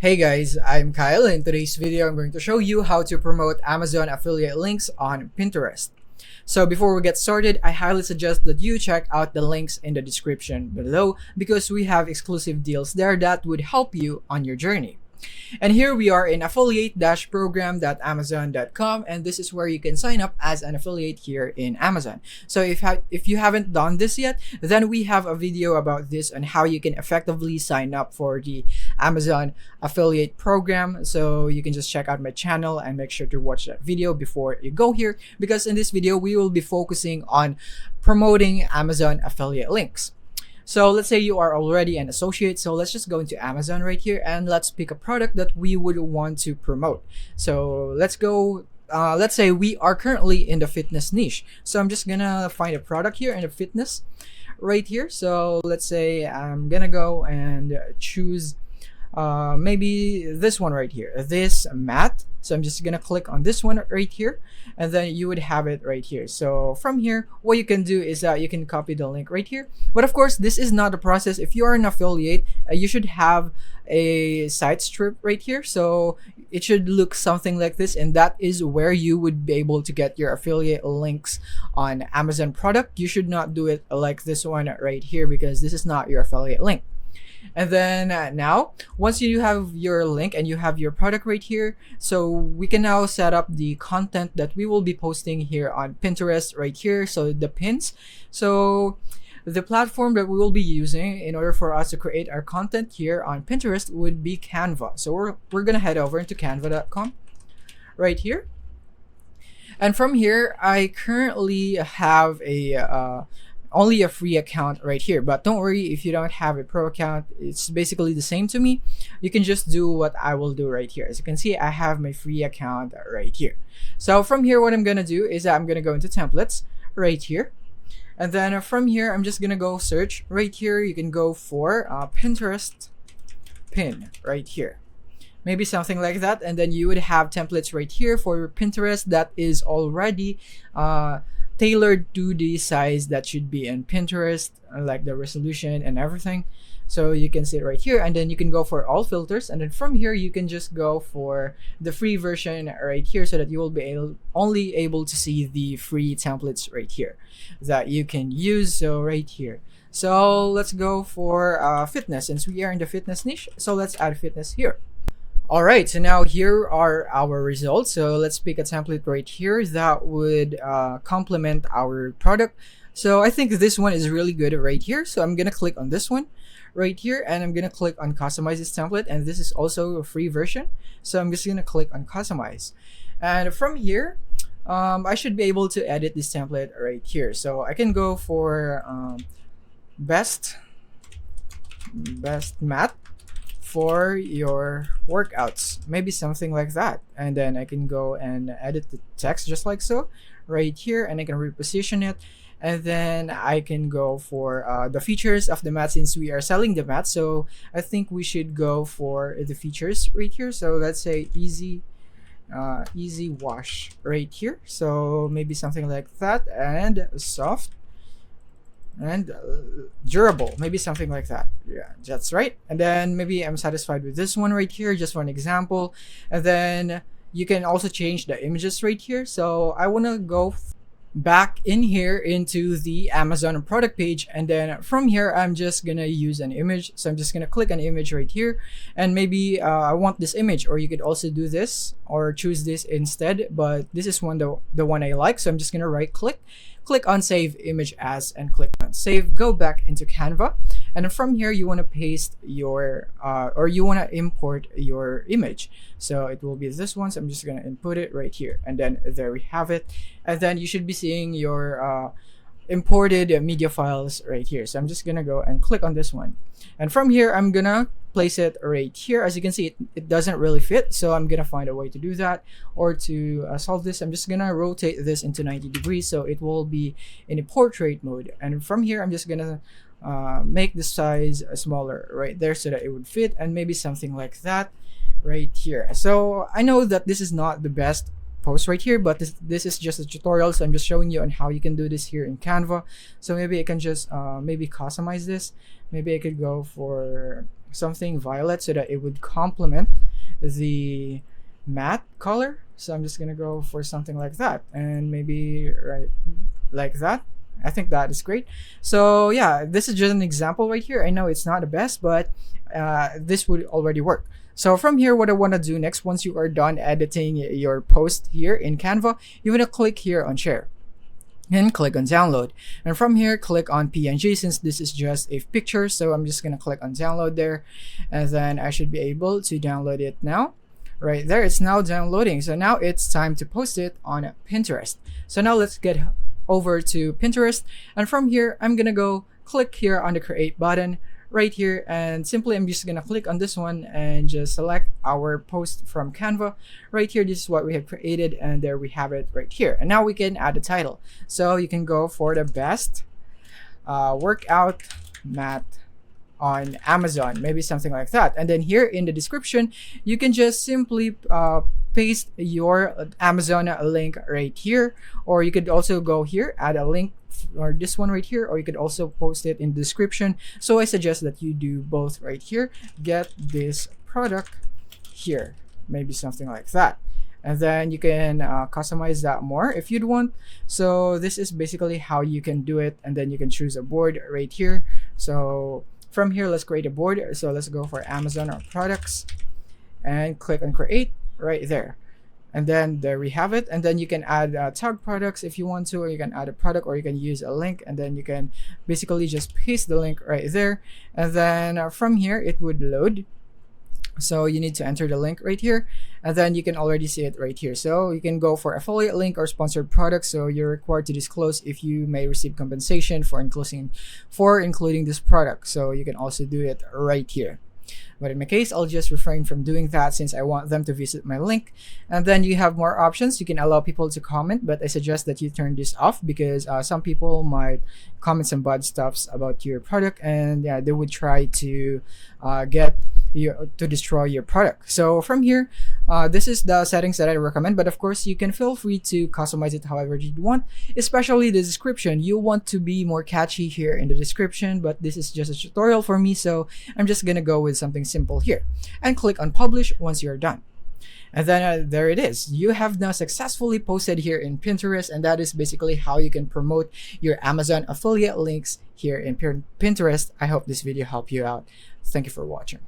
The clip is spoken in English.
Hey guys, I'm Kyle. In today's video, I'm going to show you how to promote Amazon affiliate links on Pinterest. So before we get started, I highly suggest that you check out the links in the description below because we have exclusive deals there that would help you on your journey. And here we are in affiliate-program.amazon.com, and this is where you can sign up as an affiliate here in Amazon. So if you haven't done this yet, then we have a video about this on how you can effectively sign up for the Amazon affiliate program. So you can just check out my channel and make sure to watch that video before you go here, because in this video we will be focusing on promoting Amazon affiliate links. So let's say you are already an associate. So let's just go into Amazon right here and let's pick a product that we would want to promote. So let's go. Let's say we are currently in the fitness niche. So I'm just gonna find a product here in the fitness right here. So let's say I'm gonna go and choose maybe this one right here, this mat. So I'm just gonna click on this one right here, and then you would have it right here. So from here, what you can do is that you can copy the link right here. But of course, this is not the process. If you are an affiliate, you should have a site strip right here. So it should look something like this, and that is where you would be able to get your affiliate links on Amazon product. You should not do it like this one right here because this is not your affiliate link. And then now, once you have your link and you have your product right here, so we can now set up the content that we will be posting here on Pinterest right here. So the pins. So the platform that we will be using in order for us to create our content here on Pinterest would be Canva. So we're gonna head over into canva.com right here. And from here, I currently have a only a free account right here, but don't worry if you don't have a pro account. It's basically the same to me. You can just do what I will do right here. As you can see, I have my free account right here. So from here, what I'm gonna do is I'm gonna go into templates right here, and then from here I'm just gonna go search right here. You can go for Pinterest pin right here, maybe something like that, and then you would have templates right here for Pinterest that is already tailored to the size that should be in Pinterest, like the resolution and everything. So you can see it right here, and then you can go for all filters, and then from here you can just go for the free version right here, so that you will be only able to see the free templates right here that you can use. So right here, so let's go for fitness, since we are in the fitness niche. So let's add fitness here. Alright, so now here are our results. So let's pick a template right here that would complement our product. So I think this one is really good right here. So I'm gonna click on this one right here, and I'm gonna click on customize this template, and this is also a free version. So I'm just gonna click on customize, and from here I should be able to edit this template right here. So I can go for best mat for your workouts, maybe something like that, and then I can go and edit the text just like so right here, and I can reposition it, and then I can go for the features of the mat, since we are selling the mat. So I think we should go for the features right here. So let's say easy wash right here, so maybe something like that, and soft and durable, maybe something like that. Yeah, that's right. And then maybe I'm satisfied with this one right here, just for an example. And then you can also change the images right here. So I want to go back in here into the Amazon product page, and then from here I'm just gonna use an image. So I'm just gonna click an image right here, and maybe I want this image, or you could also do this or choose this instead, but this is the one I like. So I'm just gonna right click on save image as, and click on save. Go back into Canva, and from here you want to paste your or you want to import your image. So it will be this one. So I'm just going to input it right here, and then there we have it. And then you should be seeing your imported media files right here. So I'm just gonna go and click on this one, and from here I'm gonna place it right here. As you can see, it doesn't really fit, so I'm gonna find a way to do that, or to solve this. I'm just gonna rotate this into 90 degrees so it will be in a portrait mode, and from here I'm just gonna make the size smaller right there so that it would fit, and maybe something like that right here. So I know that this is not the best post right here, but this is just a tutorial, so I'm just showing you on how you can do this here in Canva. So maybe I can just maybe customize this. Maybe I could go for something violet so that it would complement the matte color. So I'm just gonna go for something like that, and maybe right like that. I think that is great. So yeah, this is just an example right here. I know it's not the best, but this would already work. So from here, what I want to do next, once you are done editing your post here in Canva, you want to click here on share and click on download. And from here, click on PNG, since this is just a picture. So I'm just going to click on download there, and then I should be able to download it now. Right there, it's now downloading. So now it's time to post it on Pinterest. So now let's get over to Pinterest, and from here I'm gonna go click here on the create button right here, and simply I'm just gonna click on this one and just select our post from Canva right here. This is what we have created, and there we have it right here. And now we can add a title. So you can go for the best workout mat on Amazon, maybe something like that. And then here in the description, you can just simply paste your Amazon link right here, or you could also go here, add a link, or this one right here, or you could also post it in the description. So I suggest that you do both right here. Get this product here, maybe something like that. And then you can customize that more if you'd want. So this is basically how you can do it, and then you can choose a board right here. So from here, let's create a board. So let's go for Amazon or products and click on create right there. And then there we have it. And then you can add tag products if you want to, or you can add a product, or you can use a link, and then you can basically just paste the link right there. And then from here, it would load. So you need to enter the link right here, and then you can already see it right here. So you can go for affiliate link or sponsored product. So you're required to disclose if you may receive compensation for including this product. So you can also do it right here. But in my case, I'll just refrain from doing that since I want them to visit my link. And then you have more options. You can allow people to comment, but I suggest that you turn this off, because some people might comment some bad stuffs about your product, and yeah, they would try to get you to destroy your product. So from here, this is the settings that I recommend, but of course you can feel free to customize it however you want, especially the description. You want to be more catchy here in the description, but this is just a tutorial for me, so I'm just gonna go with something simple here and click on publish once you're done. And then there it is. You have now successfully posted here in Pinterest, and that is basically how you can promote your Amazon affiliate links here in Pinterest. I hope this video helped you out. Thank you for watching.